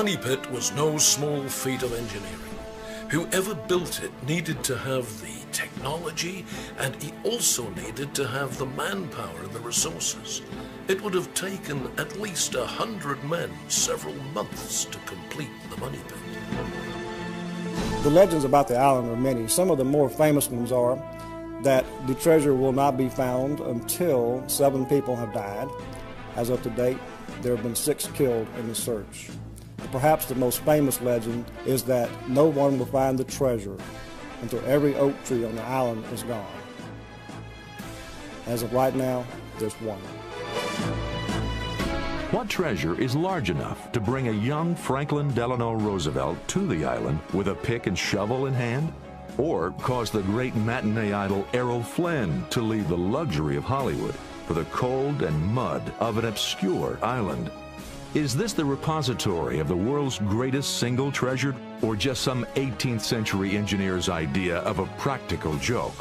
Money Pit was no small feat of engineering. Whoever built it needed to have the technology, and he also needed to have the manpower and the resources. It would have taken at least 100 men several months to complete the Money Pit. The legends about the island are many. Some of the more famous ones are that the treasure will not be found until 7 people have died. As of to date, there have been 6 killed in the search. Perhaps the most famous legend is that no one will find the treasure until every oak tree on the island is gone. As of right now, there's one. What treasure is large enough to bring a young Franklin Delano Roosevelt to the island with a pick and shovel in hand? Or cause the great matinee idol Errol Flynn to leave the luxury of Hollywood for the cold and mud of an obscure island? Is this the repository of the world's greatest single treasure, or just some 18th century engineer's idea of a practical joke?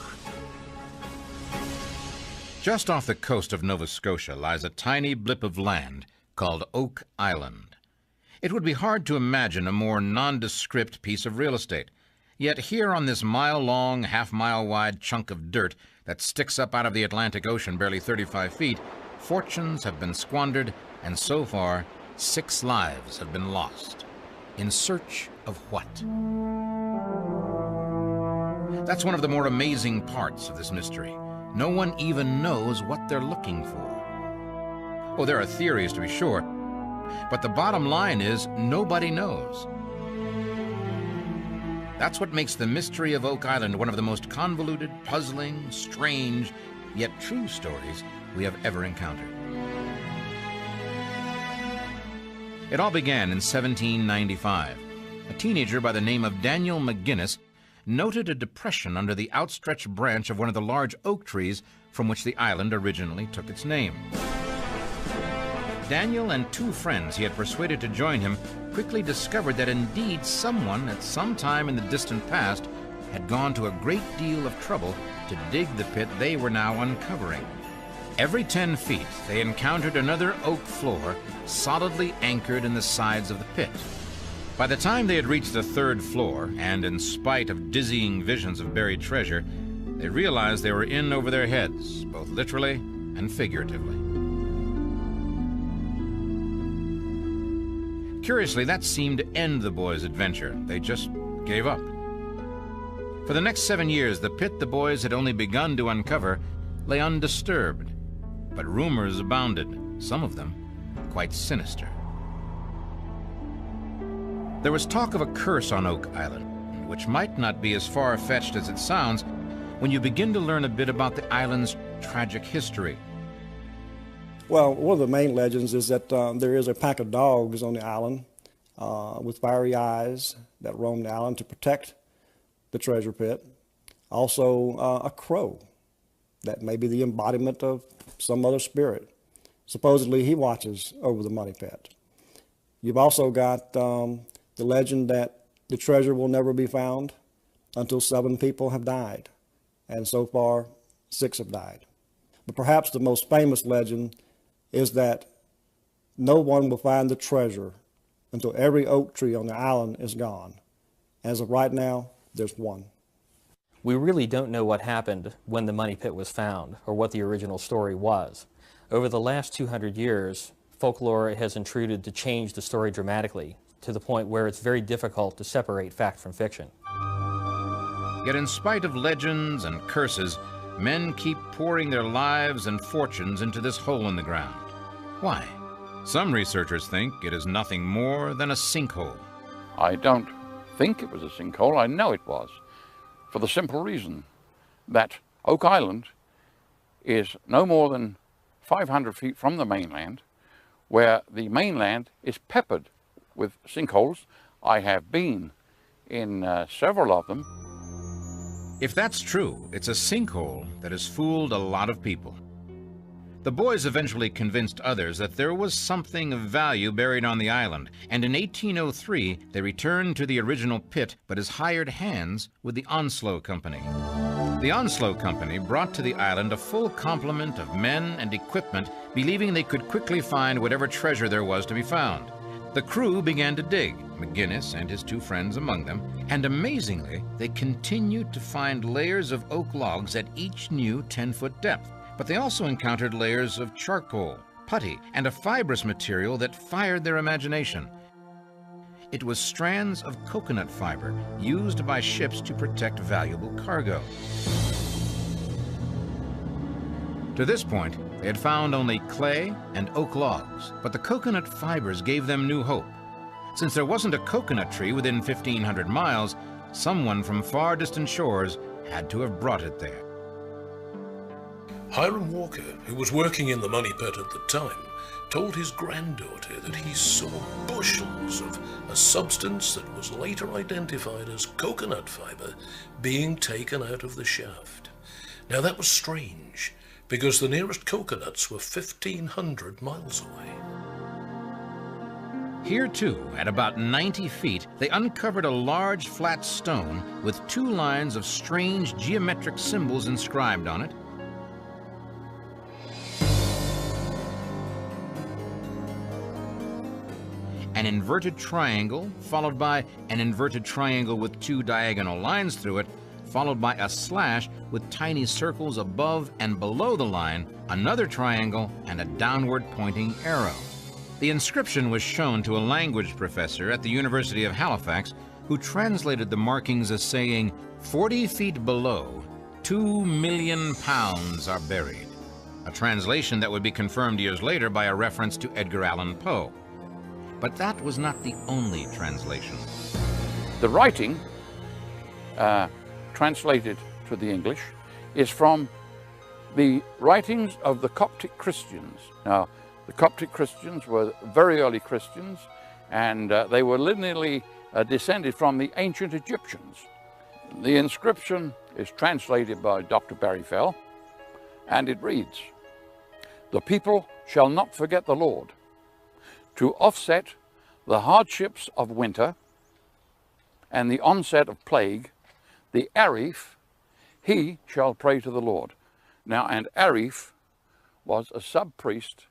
Just off the coast of Nova Scotia lies a tiny blip of land called Oak Island. It would be hard to imagine a more nondescript piece of real estate. Yet here on this mile-long, half-mile-wide chunk of dirt that sticks up out of the Atlantic Ocean barely 35 feet, fortunes have been squandered, and so far, 6 lives have been lost. In search of what? That's one of the more amazing parts of this mystery. No one even knows what they're looking for. Oh, there are theories to be sure, but the bottom line is nobody knows. That's what makes the mystery of Oak Island one of the most convoluted, puzzling, strange, yet true stories we have ever encountered. It all began in 1795. A teenager by the name of Daniel McGinnis noted a depression under the outstretched branch of one of the large oak trees from which the island originally took its name. Daniel and 2 friends he had persuaded to join him quickly discovered that indeed someone at some time in the distant past had gone to a great deal of trouble to dig the pit they were now uncovering. Every 10 feet, they encountered another oak floor solidly anchored in the sides of the pit. By the time they had reached the 3rd floor, and in spite of dizzying visions of buried treasure, they realized they were in over their heads, both literally and figuratively. Curiously, that seemed to end the boys' adventure. They just gave up. For the next 7 years, the pit the boys had only begun to uncover lay undisturbed. But rumors abounded, some of them quite sinister. There was talk of a curse on Oak Island, which might not be as far-fetched as it sounds when you begin to learn a bit about the island's tragic history. Well, one of the main legends is that there is a pack of dogs on the island with fiery eyes that roam the island to protect the treasure pit. Also, a crow that may be the embodiment of some other spirit. Supposedly, he watches over the money pit. You've also got the legend that the treasure will never be found until 7 people have died. And so far, 6 have died. But perhaps the most famous legend is that no one will find the treasure until every oak tree on the island is gone. As of right now, there's one. We really don't know what happened when the money pit was found, or what the original story was. Over the last 200 years, folklore has intruded to change the story dramatically, to the point where it's very difficult to separate fact from fiction. Yet in spite of legends and curses, men keep pouring their lives and fortunes into this hole in the ground. Why? Some researchers think it is nothing more than a sinkhole. I don't think it was a sinkhole, I know it was, for the simple reason that Oak Island is no more than 500 feet from the mainland, where the mainland is peppered with sinkholes. I have been in several of them. If that's true, it's a sinkhole that has fooled a lot of people. The boys eventually convinced others that there was something of value buried on the island, and in 1803 they returned to the original pit, but as hired hands with the Onslow Company. The Onslow Company brought to the island a full complement of men and equipment, believing they could quickly find whatever treasure there was to be found. The crew began to dig, McGinnis and his two friends among them, and amazingly, they continued to find layers of oak logs at each new 10-foot depth. But they also encountered layers of charcoal, putty, and a fibrous material that fired their imagination. It was strands of coconut fiber used by ships to protect valuable cargo. To this point, they had found only clay and oak logs, but the coconut fibers gave them new hope. Since there wasn't a coconut tree within 1,500 miles, someone from far distant shores had to have brought it there. Hiram Walker, who was working in the money pit at the time, told his granddaughter that he saw bushels of a substance that was later identified as coconut fiber being taken out of the shaft. Now that was strange, because the nearest coconuts were 1,500 miles away. Here too, at about 90 feet, they uncovered a large flat stone with 2 lines of strange geometric symbols inscribed on it. An inverted triangle, followed by an inverted triangle with 2 diagonal lines through it, followed by a slash with tiny circles above and below the line, another triangle, and a downward pointing arrow. The inscription was shown to a language professor at the University of Halifax, who translated the markings as saying, 40 feet below, 2 million pounds are buried. A translation that would be confirmed years later by a reference to Edgar Allan Poe. But that was not the only translation. The writing, translated to the English, is from the writings of the Coptic Christians. Now, the Coptic Christians were very early Christians, and they were lineally descended from the ancient Egyptians. The inscription is translated by Dr. Barry Fell, and it reads, "The people shall not forget the Lord. To offset the hardships of winter and the onset of plague, the Arif, he shall pray to the Lord." Now, and Arif was a sub-priest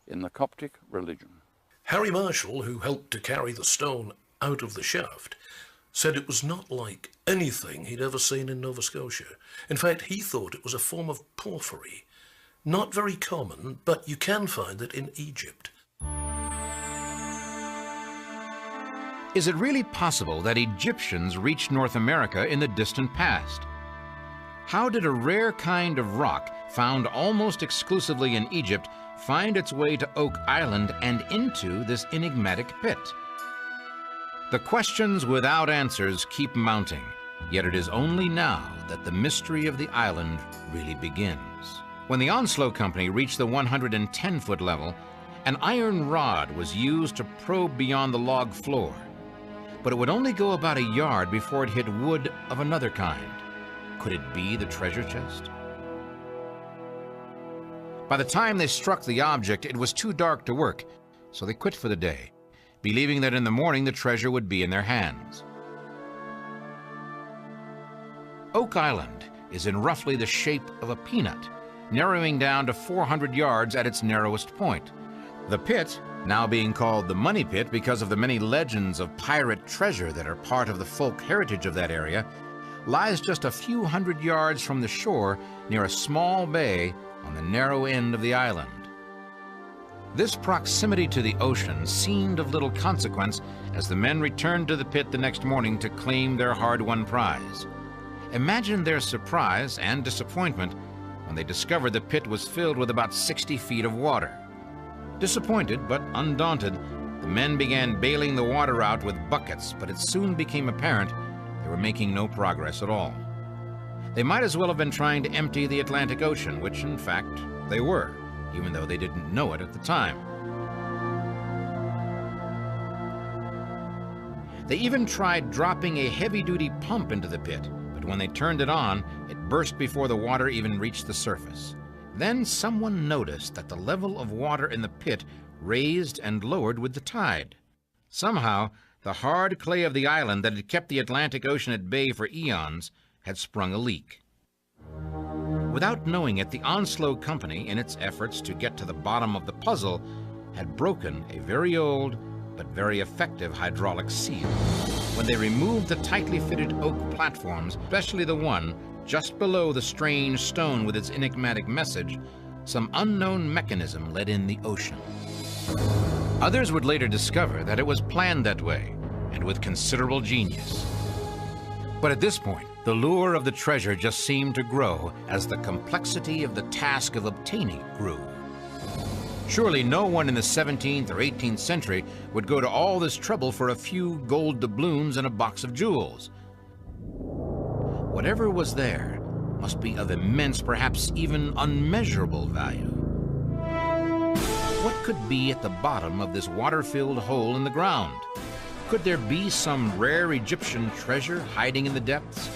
in the Coptic religion. Harry Marshall, who helped to carry the stone out of the shaft, said it was not like anything he'd ever seen in Nova Scotia. In fact, he thought it was a form of porphyry. Not very common, but you can find it in Egypt. Is it really possible that Egyptians reached North America in the distant past? How did a rare kind of rock found almost exclusively in Egypt find its way to Oak Island and into this enigmatic pit? The questions without answers keep mounting, yet it is only now that the mystery of the island really begins. When the Onslow Company reached the 110-foot level, an iron rod was used to probe beyond the log floor, but it would only go about a yard before it hit wood of another kind. Could it be the treasure chest? By the time they struck the object, it was too dark to work, so they quit for the day, believing that in the morning the treasure would be in their hands. Oak Island is in roughly the shape of a peanut, narrowing down to 400 yards at its narrowest point. The pit, now being called the Money Pit because of the many legends of pirate treasure that are part of the folk heritage of that area, lies just a few hundred yards from the shore near a small bay on the narrow end of the island. This proximity to the ocean seemed of little consequence as the men returned to the pit the next morning to claim their hard-won prize. Imagine their surprise and disappointment when they discovered the pit was filled with about 60 feet of water. Disappointed but undaunted, the men began bailing the water out with buckets, but it soon became apparent they were making no progress at all. They might as well have been trying to empty the Atlantic Ocean, which in fact they were, even though they didn't know it at the time. They even tried dropping a heavy-duty pump into the pit, but when they turned it on, it burst before the water even reached the surface. Then someone noticed that the level of water in the pit raised and lowered with the tide. Somehow, the hard clay of the island that had kept the Atlantic Ocean at bay for eons had sprung a leak. Without knowing it, the Onslow Company, in its efforts to get to the bottom of the puzzle, had broken a very old but very effective hydraulic seal. When they removed the tightly fitted oak platforms, especially the one just below the strange stone with its enigmatic message, some unknown mechanism let in the ocean. Others would later discover that it was planned that way, and with considerable genius. But at this point, the lure of the treasure just seemed to grow as the complexity of the task of obtaining it grew. Surely no one in the 17th or 18th century would go to all this trouble for a few gold doubloons and a box of jewels. Whatever was there must be of immense, perhaps even unmeasurable value. What could be at the bottom of this water-filled hole in the ground? Could there be some rare Egyptian treasure hiding in the depths?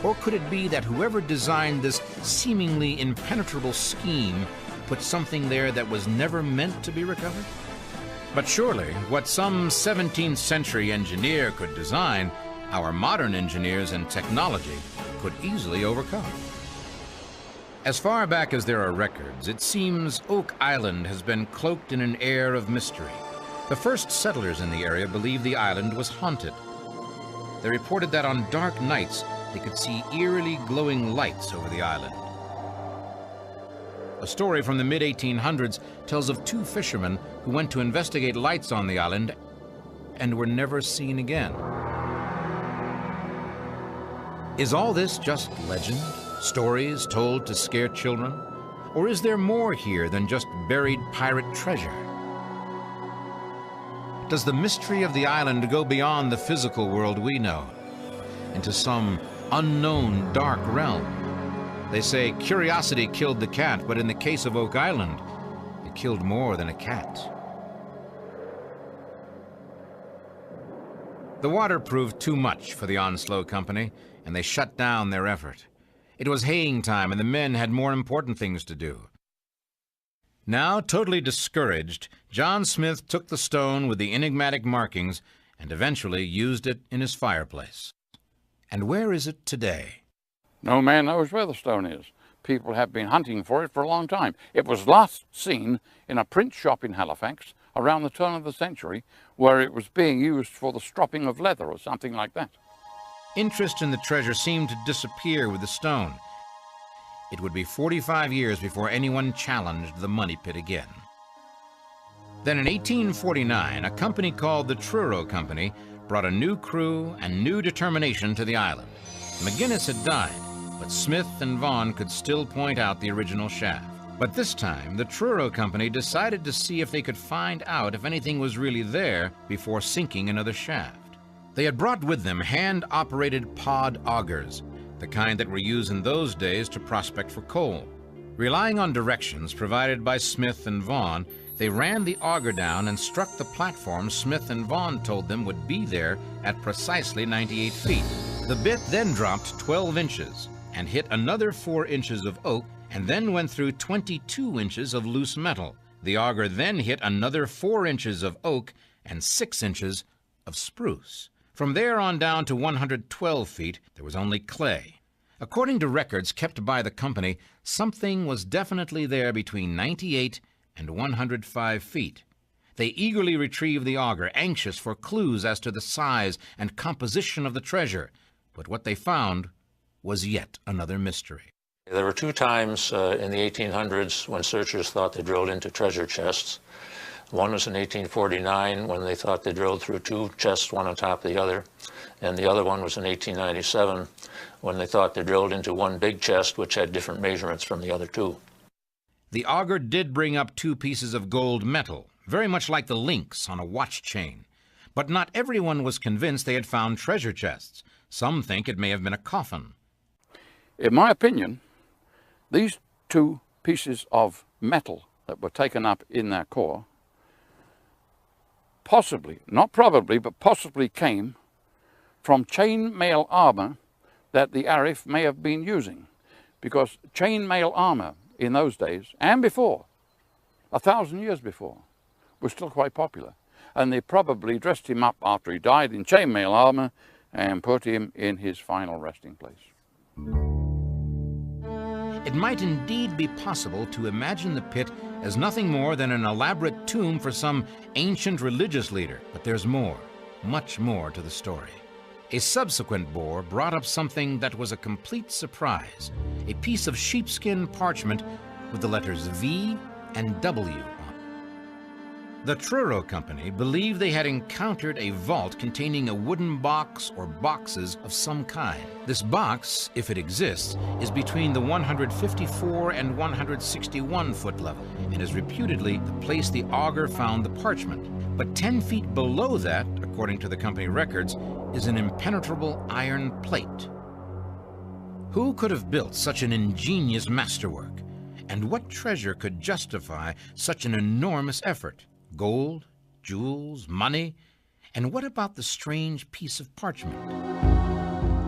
Or could it be that whoever designed this seemingly impenetrable scheme put something there that was never meant to be recovered? But surely, what some 17th century engineer could design, our modern engineers and technology could easily overcome. As far back as there are records, it seems Oak Island has been cloaked in an air of mystery. The first settlers in the area believed the island was haunted. They reported that on dark nights, they could see eerily glowing lights over the island. A story from the mid-1800s tells of two fishermen who went to investigate lights on the island and were never seen again. Is all this just legend? Stories told to scare children? Or is there more here than just buried pirate treasure? Does the mystery of the island go beyond the physical world we know, into some unknown dark realm? They say curiosity killed the cat, but in the case of Oak Island, it killed more than a cat. The water proved too much for the Onslow Company, and they shut down their effort. It was haying time, and the men had more important things to do. Now, totally discouraged, John Smith took the stone with the enigmatic markings and eventually used it in his fireplace. And where is it today? No man knows where the stone is. People have been hunting for it for a long time. It was last seen in a print shop in Halifax around the turn of the century, where it was being used for the stropping of leather or something like that. Interest in the treasure seemed to disappear with the stone. It would be 45 years before anyone challenged the money pit again. Then in 1849, a company called the Truro Company brought a new crew and new determination to the island. McGinnis had died, but Smith and Vaughan could still point out the original shaft. But this time, the Truro Company decided to see if they could find out if anything was really there before sinking another shaft. They had brought with them hand-operated pod augers, the kind that were used in those days to prospect for coal. Relying on directions provided by Smith and Vaughan, they ran the auger down and struck the platform Smith and Vaughan told them would be there at precisely 98 feet. The bit then dropped 12 inches and hit another 4 inches of oak and then went through 22 inches of loose metal. The auger then hit another 4 inches of oak and 6 inches of spruce. From there on down to 112 feet, there was only clay. According to records kept by the company, something was definitely there between 98 and 105 feet. They eagerly retrieved the auger, anxious for clues as to the size and composition of the treasure. But what they found was yet another mystery. There were two times in the 1800s when searchers thought they drilled into treasure chests. One was in 1849 when they thought they drilled through two chests, one on top of the other. And the other one was in 1897 when they thought they drilled into one big chest which had different measurements from the other two. The auger did bring up 2 pieces of gold metal, very much like the links on a watch chain. But not everyone was convinced they had found treasure chests. Some think it may have been a coffin. In my opinion, these 2 pieces of metal that were taken up in their core possibly, not probably, but possibly came from chainmail armor that the Arif may have been using. Because chainmail armor in those days, and before, 1,000 years before, was still quite popular. And they probably dressed him up after he died in chainmail armor and put him in his final resting place. It might indeed be possible to imagine the pit as nothing more than an elaborate tomb for some ancient religious leader. But there's more, much more to the story. A subsequent bore brought up something that was a complete surprise, a piece of sheepskin parchment with the letters V and W on it. The Truro Company believed they had encountered a vault containing a wooden box or boxes of some kind. This box, if it exists, is between the 154 and 161 foot level and is reputedly the place the augur found the parchment. But 10 feet below that, according to the company records, is an impenetrable iron plate. Who could have built such an ingenious masterwork? And what treasure could justify such an enormous effort? Gold, jewels, money? And what about the strange piece of parchment?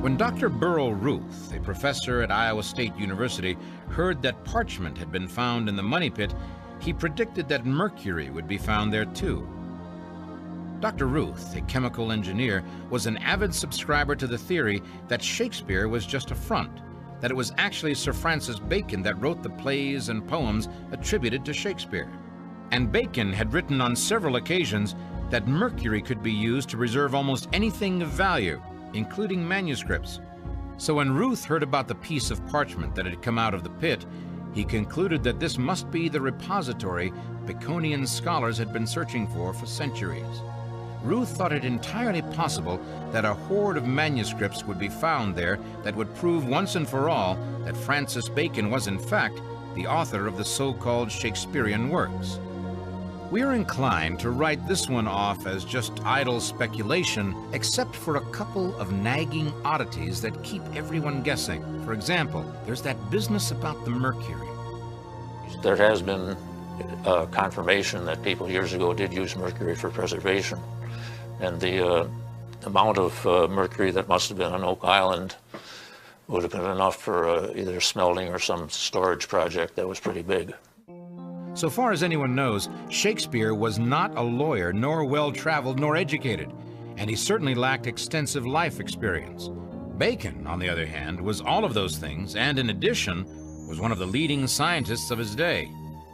When Dr. Burrell Ruth, a professor at Iowa State University, heard that parchment had been found in the money pit, he predicted that mercury would be found there too. Dr. Ruth, a chemical engineer, was an avid subscriber to the theory that Shakespeare was just a front, that it was actually Sir Francis Bacon that wrote the plays and poems attributed to Shakespeare. And Bacon had written on several occasions that mercury could be used to preserve almost anything of value, including manuscripts. So when Ruth heard about the piece of parchment that had come out of the pit, he concluded that this must be the repository Baconian scholars had been searching for centuries. Ruth thought it entirely possible that a hoard of manuscripts would be found there that would prove once and for all that Francis Bacon was in fact the author of the so-called Shakespearean works. We are inclined to write this one off as just idle speculation, except for a couple of nagging oddities that keep everyone guessing. For example, there's that business about the mercury. There has been confirmation that people years ago did use mercury for preservation, and the amount of mercury that must have been on Oak Island would have been enough for either smelting or some storage project that was pretty big. So far as anyone knows, Shakespeare was not a lawyer, nor well-traveled, nor educated, and he certainly lacked extensive life experience. Bacon, on the other hand, was all of those things, and in addition, was one of the leading scientists of his day.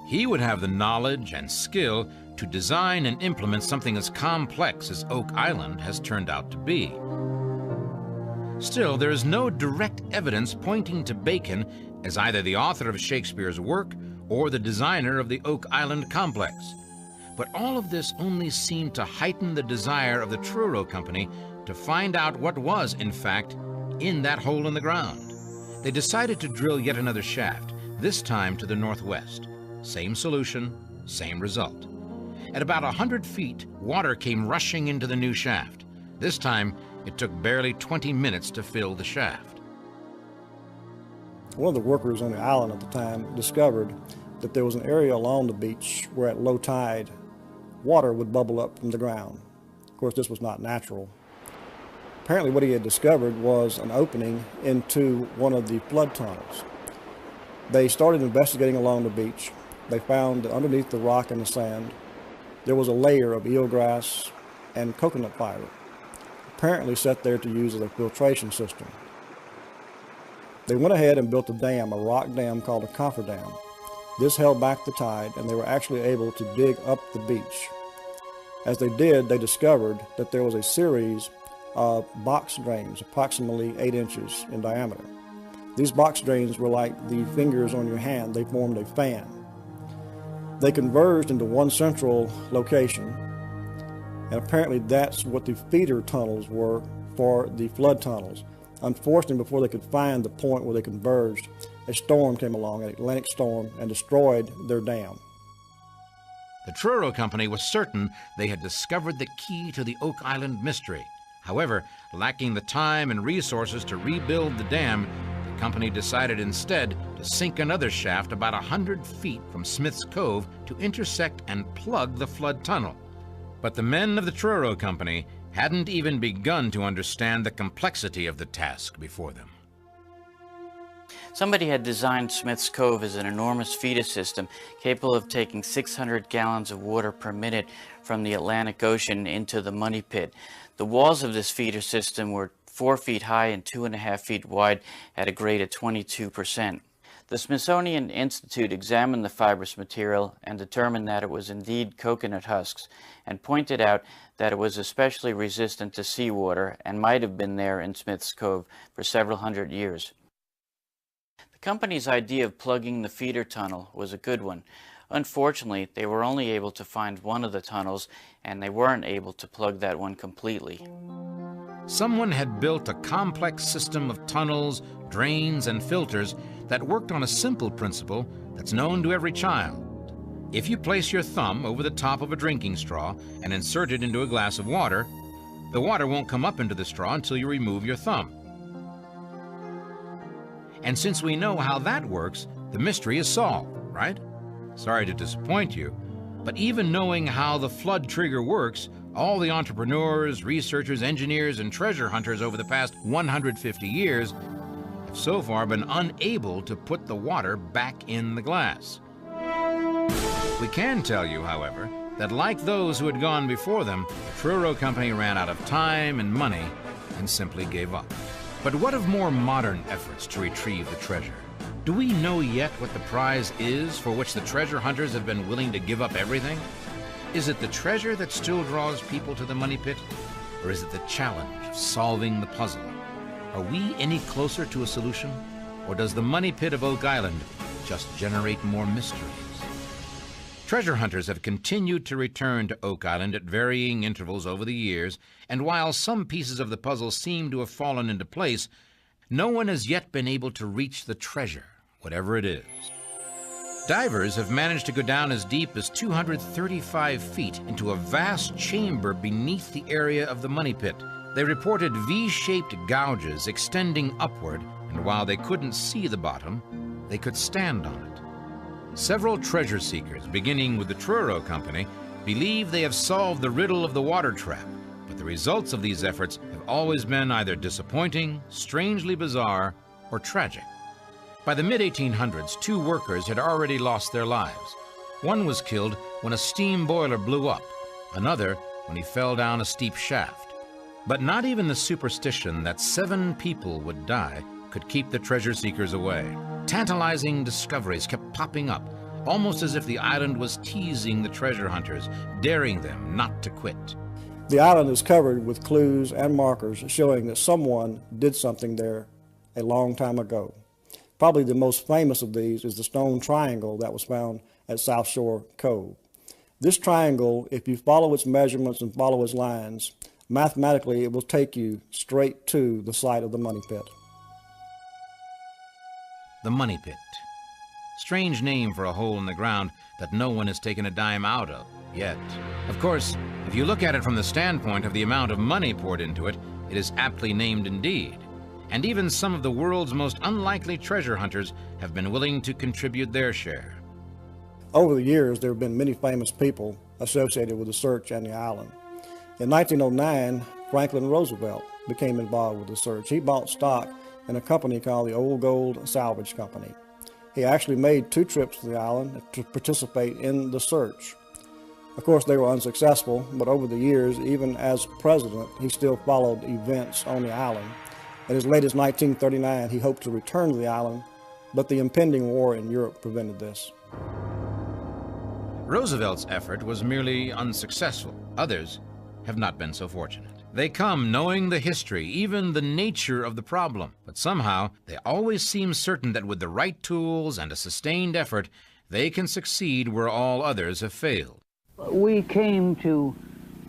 He would have the knowledge and skill to design and implement something as complex as Oak Island has turned out to be. Still, there is no direct evidence pointing to Bacon as either the author of Shakespeare's work or the designer of the Oak Island complex. But all of this only seemed to heighten the desire of the Truro Company to find out what was, in fact, in that hole in the ground. They decided to drill yet another shaft, this time to the northwest. Same solution, same result. At about 100 feet, water came rushing into the new shaft. This time, it took barely 20 minutes to fill the shaft. One of the workers on the island at the time discovered that there was an area along the beach where at low tide, water would bubble up from the ground. Of course, this was not natural. Apparently what he had discovered was an opening into one of the flood tunnels. They started investigating along the beach. They found that underneath the rock and the sand, there was a layer of eelgrass and coconut fiber, apparently set there to use as a filtration system. They went ahead and built a dam, a rock dam called a cofferdam. This held back the tide, and they were actually able to dig up the beach. As they did, they discovered that there was a series of box drains, approximately 8 inches in diameter. These box drains were like the fingers on your hand. They formed a fan. They converged into one central location, and apparently that's what the feeder tunnels were for the flood tunnels. Unfortunately, before they could find the point where they converged, a storm came along, an Atlantic storm, and destroyed their dam. The Truro Company was certain they had discovered the key to the Oak Island mystery. However, lacking the time and resources to rebuild the dam, the company decided instead to sink another shaft about 100 feet from Smith's Cove to intersect and plug the flood tunnel. But the men of the Truro Company hadn't even begun to understand the complexity of the task before them. Somebody had designed Smith's Cove as an enormous feeder system capable of taking 600 gallons of water per minute from the Atlantic Ocean into the money pit. The walls of this feeder system were 4 feet high and 2.5 feet wide at a grade of 22%. The Smithsonian Institute examined the fibrous material and determined that it was indeed coconut husks, and pointed out that it was especially resistant to seawater and might have been there in Smith's Cove for several hundred years. The company's idea of plugging the feeder tunnel was a good one. Unfortunately, they were only able to find one of the tunnels, and they weren't able to plug that one completely. Someone had built a complex system of tunnels, drains, and filters that worked on a simple principle that's known to every child. If you place your thumb over the top of a drinking straw and insert it into a glass of water, the water won't come up into the straw until you remove your thumb. And since we know how that works, the mystery is solved, right? Sorry to disappoint you, but even knowing how the flood trigger works, all the entrepreneurs, researchers, engineers, and treasure hunters over the past 150 years have so far been unable to put the water back in the glass. We can tell you, however, that like those who had gone before them, the Truro Company ran out of time and money and simply gave up. But what of more modern efforts to retrieve the treasure? Do we know yet what the prize is for which the treasure hunters have been willing to give up everything? Is it the treasure that still draws people to the money pit? Or is it the challenge of solving the puzzle? Are we any closer to a solution? Or does the money pit of Oak Island just generate more mysteries? Treasure hunters have continued to return to Oak Island at varying intervals over the years, and while some pieces of the puzzle seem to have fallen into place, no one has yet been able to reach the treasure, whatever it is. Divers have managed to go down as deep as 235 feet into a vast chamber beneath the area of the money pit. They reported V-shaped gouges extending upward, and while they couldn't see the bottom, they could stand on it. Several treasure seekers, beginning with the Truro Company, believe they have solved the riddle of the water trap, but the results of these efforts have always been either disappointing, strangely bizarre, or tragic. By the mid-1800s, 2 workers had already lost their lives. One was killed when a steam boiler blew up, another when he fell down a steep shaft. But not even the superstition that 7 people would die could keep the treasure seekers away. Tantalizing discoveries kept popping up, almost as if the island was teasing the treasure hunters, daring them not to quit. The island is covered with clues and markers showing that someone did something there a long time ago. Probably the most famous of these is the stone triangle that was found at South Shore Cove. This triangle, if you follow its measurements and follow its lines, mathematically it will take you straight to the site of the money pit. The money pit. Strange name for a hole in the ground that no one has taken a dime out of yet. Of course, if you look at it from the standpoint of the amount of money poured into it, it is aptly named indeed. And even some of the world's most unlikely treasure hunters have been willing to contribute their share. Over the years, there have been many famous people associated with the search and the island. In 1909, Franklin Roosevelt became involved with the search. He bought stock in a company called the Old Gold Salvage Company. He actually made 2 trips to the island to participate in the search. Of course, they were unsuccessful, but over the years, even as president, he still followed events on the island. And as late as 1939, he hoped to return to the island, but the impending war in Europe prevented this. Roosevelt's effort was merely unsuccessful. Others have not been so fortunate. They come knowing the history, even the nature of the problem, but somehow they always seem certain that with the right tools and a sustained effort, they can succeed where all others have failed. We came to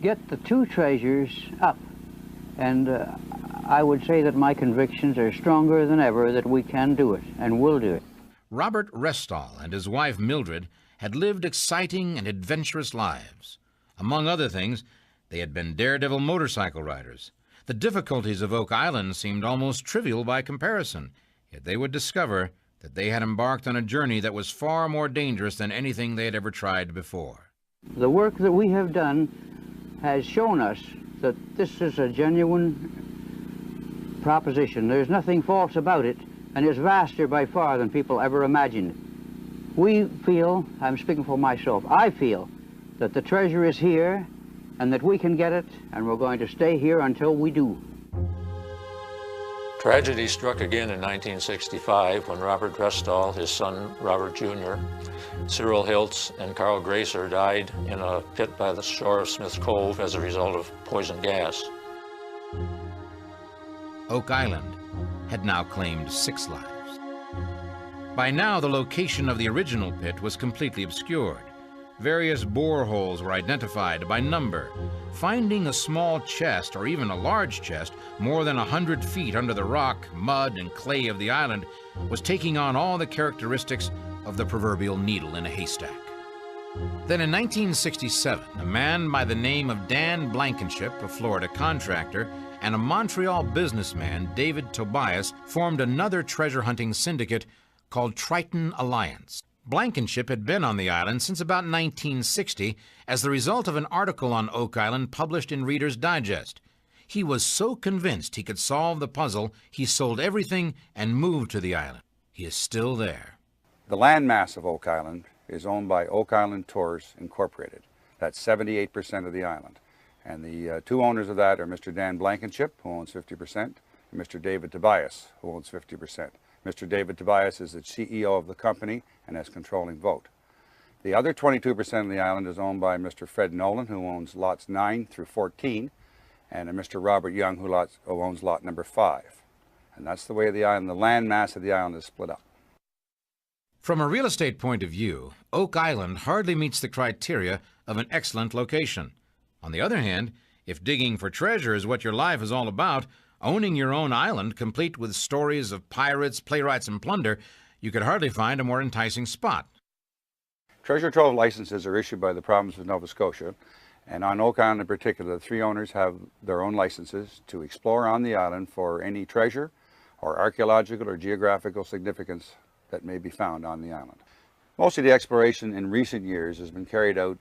get the 2 treasures up, and I would say that my convictions are stronger than ever that we can do it and will do it. Robert Restall and his wife Mildred had lived exciting and adventurous lives. Among other things, they had been daredevil motorcycle riders. The difficulties of Oak Island seemed almost trivial by comparison, yet they would discover that they had embarked on a journey that was far more dangerous than anything they had ever tried before. The work that we have done has shown us that this is a genuine proposition. There's nothing false about it, and it's vaster by far than people ever imagined. We feel, I'm speaking for myself, I feel that the treasure is here and that we can get it, and we're going to stay here until we do. Tragedy struck again in 1965 when Robert Drestall, his son Robert Jr., Cyril Hiltz, and Carl Gracer died in a pit by the shore of Smith's Cove as a result of poison gas. Oak Island had now claimed 6 lives. By now, the location of the original pit was completely obscured. Various boreholes were identified by number. Finding a small chest, or even a large chest, more than 100 feet under the rock, mud, and clay of the island was taking on all the characteristics of the proverbial needle in a haystack. Then in 1967, a man by the name of Dan Blankenship, a Florida contractor, and a Montreal businessman, David Tobias, formed another treasure hunting syndicate called Triton Alliance. Blankenship had been on the island since about 1960 as the result of an article on Oak Island published in Reader's Digest. He was so convinced he could solve the puzzle, he sold everything and moved to the island. He is still there. The landmass of Oak Island is owned by Oak Island Tours Incorporated. That's 78% of the island. And the 2 owners of that are Mr. Dan Blankenship, who owns 50%, and Mr. David Tobias, who owns 50%. Mr. David Tobias is the CEO of the company and has controlling vote. The other 22% of the island is owned by Mr. Fred Nolan, who owns lots 9 through 14, and Mr. Robert Young, who owns lot number 5. And that's the way the island, the land mass of the island is split up. From a real estate point of view, Oak Island hardly meets the criteria of an excellent location. On the other hand, if digging for treasure is what your life is all about, owning your own island, complete with stories of pirates, playwrights, and plunder, you could hardly find a more enticing spot. Treasure trove licenses are issued by the province of Nova Scotia, and on Oak Island in particular, the 3 owners have their own licenses to explore on the island for any treasure or archaeological or geographical significance that may be found on the island. Most of the exploration in recent years has been carried out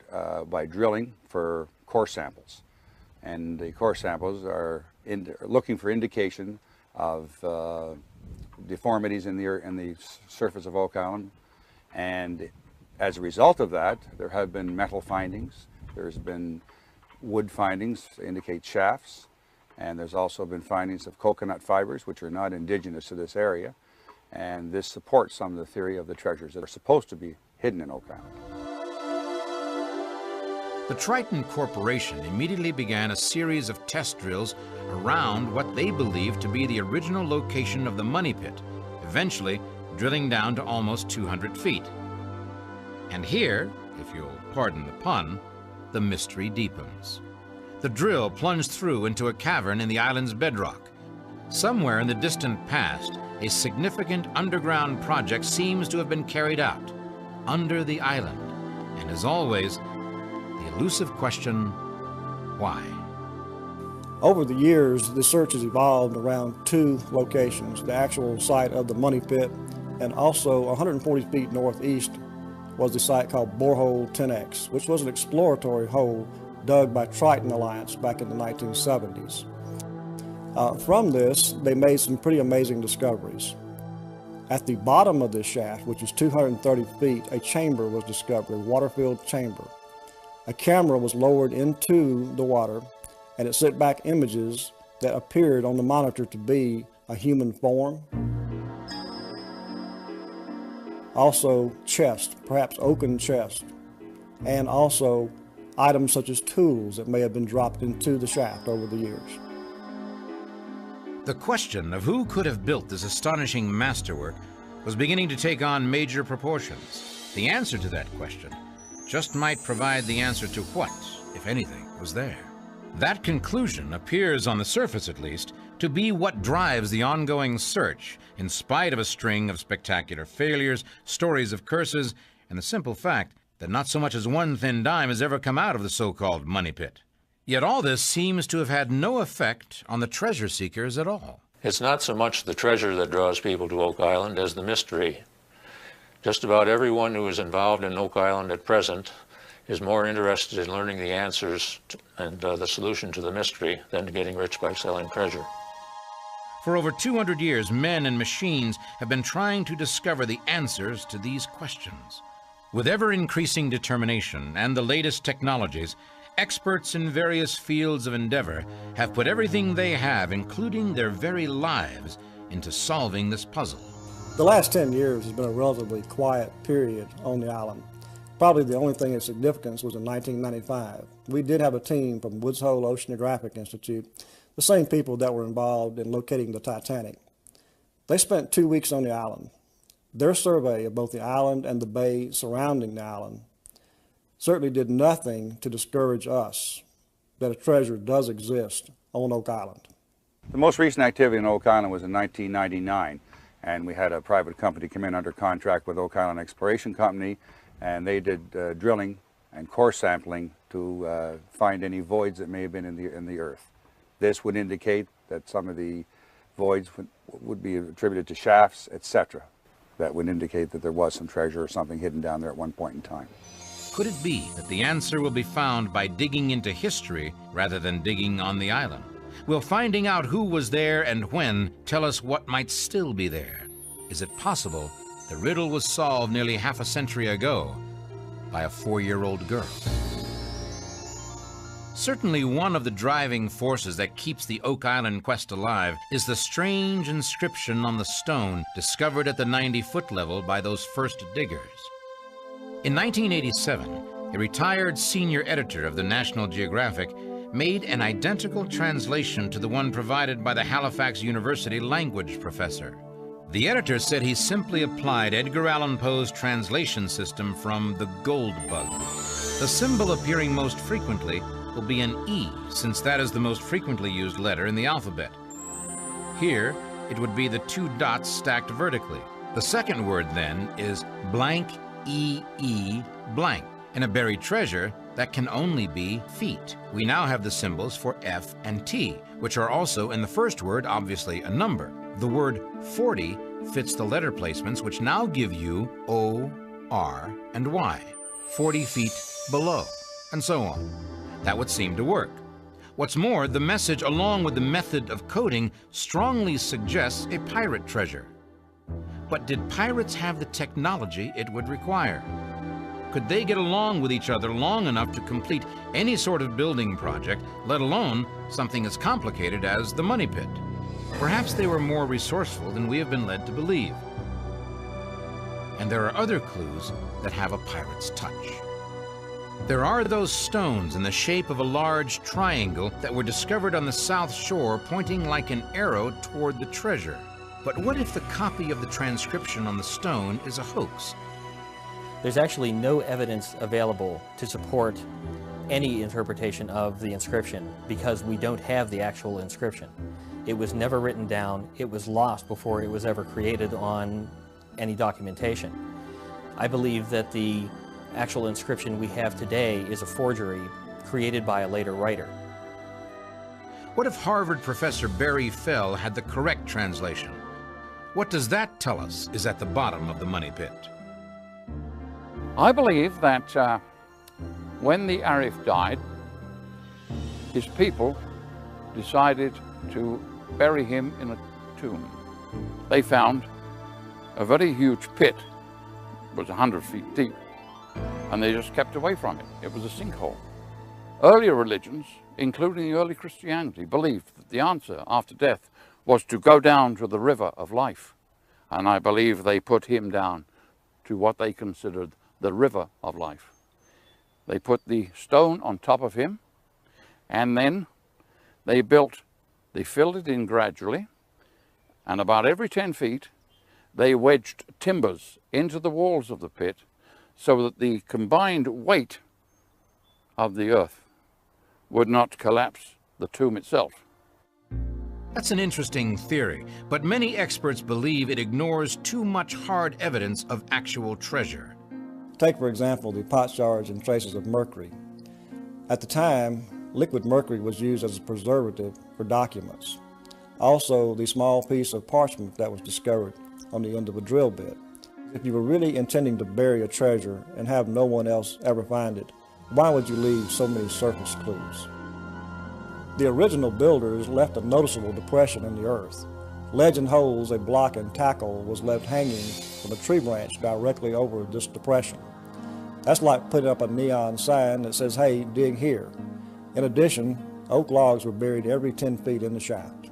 by drilling for core samples, and the core samples are looking for indication of deformities in the surface of Oak Island, and as a result of that, there have been metal findings, there's been wood findings to indicate shafts, and there's also been findings of coconut fibers, which are not indigenous to this area, and this supports some of the theory of the treasures that are supposed to be hidden in Oak Island. The Triton Corporation immediately began a series of test drills around what they believed to be the original location of the money pit, eventually drilling down to almost 200 feet. And here, if you'll pardon the pun, the mystery deepens. The drill plunged through into a cavern in the island's bedrock. Somewhere in the distant past, a significant underground project seems to have been carried out under the island. And as always, the elusive question, why? Over the years, the search has evolved around 2 locations, the actual site of the money pit, and also 140 feet northeast was the site called Borehole 10X, which was an exploratory hole dug by Triton Alliance back in the 1970s. From this, they made some pretty amazing discoveries. At the bottom of this shaft, which is 230 feet, a chamber was discovered, a water-filled chamber. A camera was lowered into the water, and it sent back images that appeared on the monitor to be a human form. Also chest, perhaps oaken chest, and also items such as tools that may have been dropped into the shaft over the years. The question of who could have built this astonishing masterwork was beginning to take on major proportions. The answer to that question just might provide the answer to what, if anything, was there. That conclusion appears, on the surface at least, to be what drives the ongoing search, in spite of a string of spectacular failures, stories of curses, and the simple fact that not so much as one thin dime has ever come out of the so-called money pit. Yet all this seems to have had no effect on the treasure seekers at all. It's not so much the treasure that draws people to Oak Island as the mystery. Just about everyone who is involved in Oak Island at present is more interested in learning the answers and the solution to the mystery than getting rich by selling treasure. For over 200 years, men and machines have been trying to discover the answers to these questions. With ever-increasing determination and the latest technologies, experts in various fields of endeavor have put everything they have, including their very lives, into solving this puzzle. The last 10 years has been a relatively quiet period on the island. Probably the only thing of significance was in 1995. We did have a team from Woods Hole Oceanographic Institute, the same people that were involved in locating the Titanic. They spent 2 weeks on the island. Their survey of both the island and the bay surrounding the island certainly did nothing to discourage us that a treasure does exist on Oak Island. The most recent activity on Oak Island was in 1999, and we had a private company come in under contract with Oak Island Exploration Company, and they did drilling and core sampling to find any voids that may have been in the earth. This would indicate that some of the voids would be attributed to shafts, etc. That would indicate that there was some treasure or something hidden down there at one point in time. Could it be that the answer will be found by digging into history rather than digging on the island? Will finding out who was there and when tell us what might still be there? Is it possible the riddle was solved nearly half a century ago by a 4-year-old girl? Certainly one of the driving forces that keeps the Oak Island quest alive is the strange inscription on the stone discovered at the 90-foot level by those first diggers. In 1987, a retired senior editor of the National Geographic made an identical translation to the one provided by the Halifax University language professor. The editor said he simply applied Edgar Allan Poe's translation system from the gold bug. The symbol appearing most frequently will be an E, since that is the most frequently used letter in the alphabet. Here, it would be the 2 dots stacked vertically. The second word, then, is blank E-E blank. In a buried treasure, that can only be feet. We now have the symbols for F and T, which are also in the first word, obviously a number. The word 40 fits the letter placements, which now give you O, R, and Y. 40 feet below, and so on. That would seem to work. What's more, the message, along with the method of coding, strongly suggests a pirate treasure. But did pirates have the technology it would require? Could they get along with each other long enough to complete any sort of building project, let alone something as complicated as the money pit? Perhaps they were more resourceful than we have been led to believe. And there are other clues that have a pirate's touch. There are those stones in the shape of a large triangle that were discovered on the south shore, pointing like an arrow toward the treasure. But what if the copy of the transcription on the stone is a hoax? There's actually no evidence available to support any interpretation of the inscription because we don't have the actual inscription. It was never written down. It was lost before it was ever created on any documentation. I believe that the actual inscription we have today is a forgery created by a later writer. What if Harvard professor Barry Fell had the correct translation? What does that tell us is at the bottom of the money pit? I believe that when the Arif died, his people decided to bury him in a tomb. They found a very huge pit. It was 100 feet deep, and they just kept away from it. It was a sinkhole. Earlier religions, including early Christianity, believed that the answer after death was to go down to the river of life. And I believe they put him down to what they considered the river of life. They put the stone on top of him, and then they filled it in gradually, and about every 10 feet, they wedged timbers into the walls of the pit so that the combined weight of the earth would not collapse the tomb itself. That's an interesting theory, but many experts believe it ignores too much hard evidence of actual treasure. Take, for example, the pot shards and traces of mercury. At the time, liquid mercury was used as a preservative for documents. Also, the small piece of parchment that was discovered on the end of a drill bit. If you were really intending to bury a treasure and have no one else ever find it, why would you leave so many surface clues? The original builders left a noticeable depression in the earth. Legend holds a block and tackle was left hanging from a tree branch directly over this depression. That's like putting up a neon sign that says, "Hey, dig here." In addition, oak logs were buried every 10 feet in the shaft.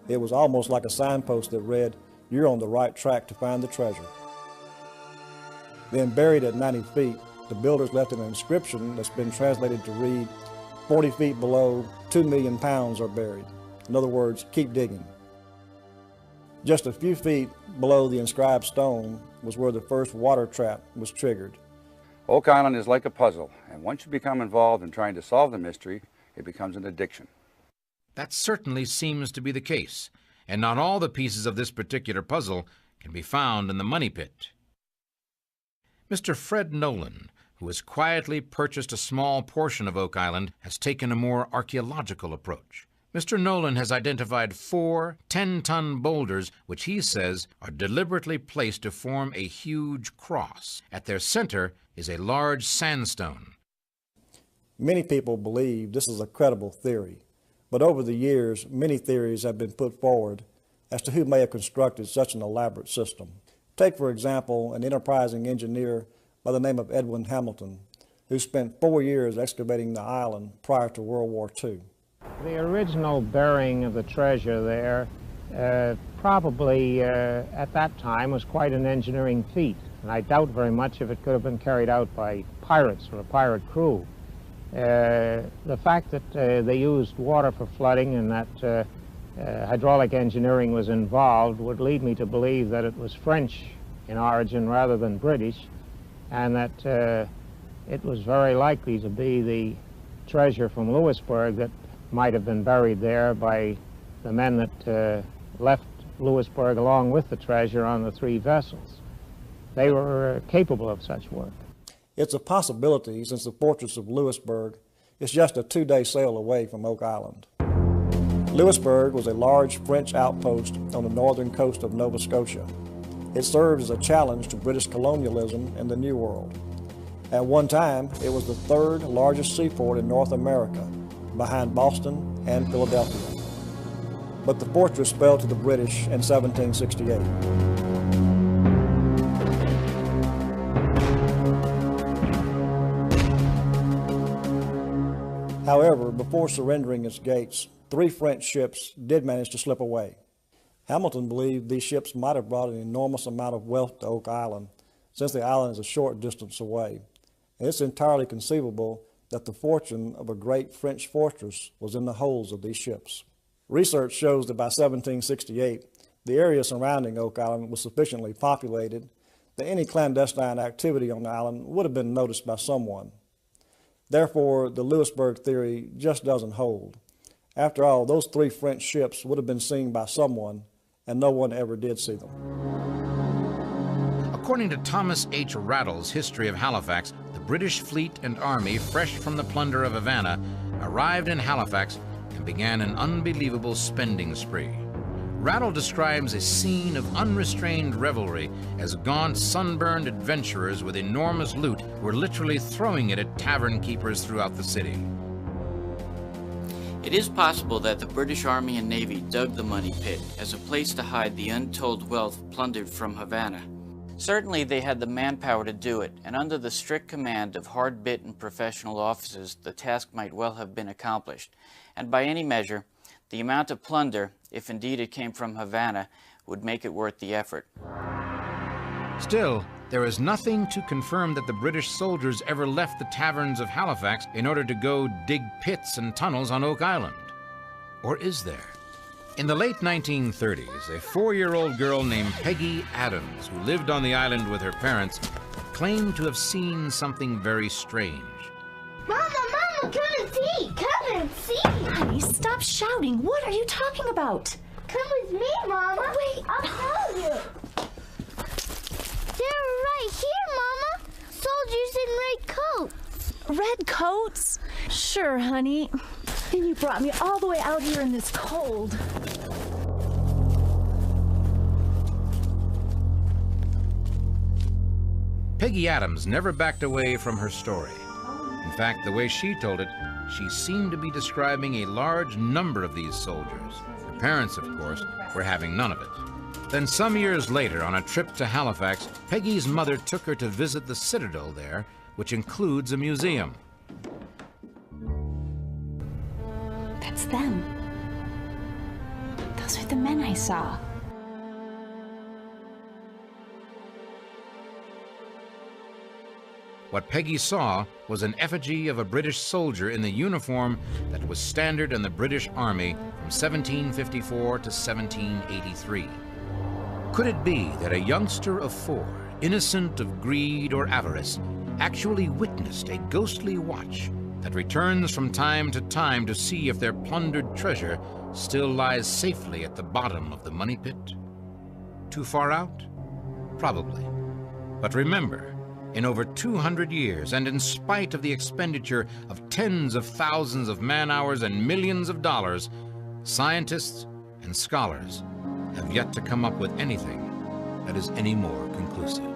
It was almost like a signpost that read, "You're on the right track to find the treasure." Then buried at 90 feet, the builders left an inscription that's been translated to read, "40 feet below, 2 million pounds are buried." In other words, keep digging. Just a few feet below the inscribed stone was where the first water trap was triggered. Oak Island is like a puzzle, and once you become involved in trying to solve the mystery, it becomes an addiction. That certainly seems to be the case, and not all the pieces of this particular puzzle can be found in the money pit. Mr. Fred Nolan, who has quietly purchased a small portion of Oak Island, has taken a more archaeological approach. Mr. Nolan has identified 4 10-ton boulders which he says are deliberately placed to form a huge cross. At their center is a large sandstone. Many people believe this is a credible theory, but over the years, many theories have been put forward as to who may have constructed such an elaborate system. Take, for example, an enterprising engineer by the name of Edwin Hamilton, who spent 4 years excavating the island prior to World War II. The original burying of the treasure there probably at that time was quite an engineering feat, and I doubt very much if it could have been carried out by pirates or a pirate crew. The fact that they used water for flooding and that hydraulic engineering was involved would lead me to believe that it was French in origin rather than British, and that it was very likely to be the treasure from Louisbourg that might have been buried there by the men that left Louisbourg along with the treasure on the 3 vessels. They were capable of such work. It's a possibility since the fortress of Louisbourg is just a 2-day sail away from Oak Island. Louisbourg was a large French outpost on the northern coast of Nova Scotia. It served as a challenge to British colonialism in the New World. At one time, it was the 3rd largest seaport in North America, behind Boston and Philadelphia. But the fortress fell to the British in 1768. However, before surrendering its gates, 3 French ships did manage to slip away. Hamilton believed these ships might have brought an enormous amount of wealth to Oak Island, since the island is a short distance away. And it's entirely conceivable that the fortune of a great French fortress was in the holds of these ships. Research shows that by 1768, the area surrounding Oak Island was sufficiently populated that any clandestine activity on the island would have been noticed by someone. Therefore, the Louisbourg theory just doesn't hold. After all, those 3 French ships would have been seen by someone, and no one ever did see them. According to Thomas H. Rattle's History of Halifax, the British fleet and army, fresh from the plunder of Havana, arrived in Halifax and began an unbelievable spending spree. Rattle describes a scene of unrestrained revelry as gaunt, sunburned adventurers with enormous loot were literally throwing it at tavern keepers throughout the city. It is possible that the British Army and Navy dug the money pit as a place to hide the untold wealth plundered from Havana. Certainly they had the manpower to do it, and under the strict command of hard-bitten professional officers, the task might well have been accomplished. And by any measure, the amount of plunder, if indeed it came from Havana, would make it worth the effort. Still, there is nothing to confirm that the British soldiers ever left the taverns of Halifax in order to go dig pits and tunnels on Oak Island. Or is there? In the late 1930s, a 4-year-old girl named Peggy Adams, who lived on the island with her parents, claimed to have seen something very strange. Mama, come and see! Come and see! Honey, stop shouting. What are you talking about? Come with me, Mama. Wait. I'll tell you. They're right here, Mama. Soldiers in red coats. Red coats? Sure, honey. And you brought me all the way out here in this cold. Peggy Adams never backed away from her story. In fact, the way she told it, she seemed to be describing a large number of these soldiers. Her parents, of course, were having none of it. Then some years later, on a trip to Halifax, Peggy's mother took her to visit the Citadel there, which includes a museum. That's them. Those are the men I saw. What Peggy saw was an effigy of a British soldier in the uniform that was standard in the British Army from 1754 to 1783. Could it be that a youngster of 4, innocent of greed or avarice, actually witnessed a ghostly watch that returns from time to see if their plundered treasure still lies safely at the bottom of the money pit? Too far out? Probably. But remember, in over 200 years, and in spite of the expenditure of tens of thousands of man-hours and millions of dollars, scientists and scholars have yet to come up with anything that is any more conclusive.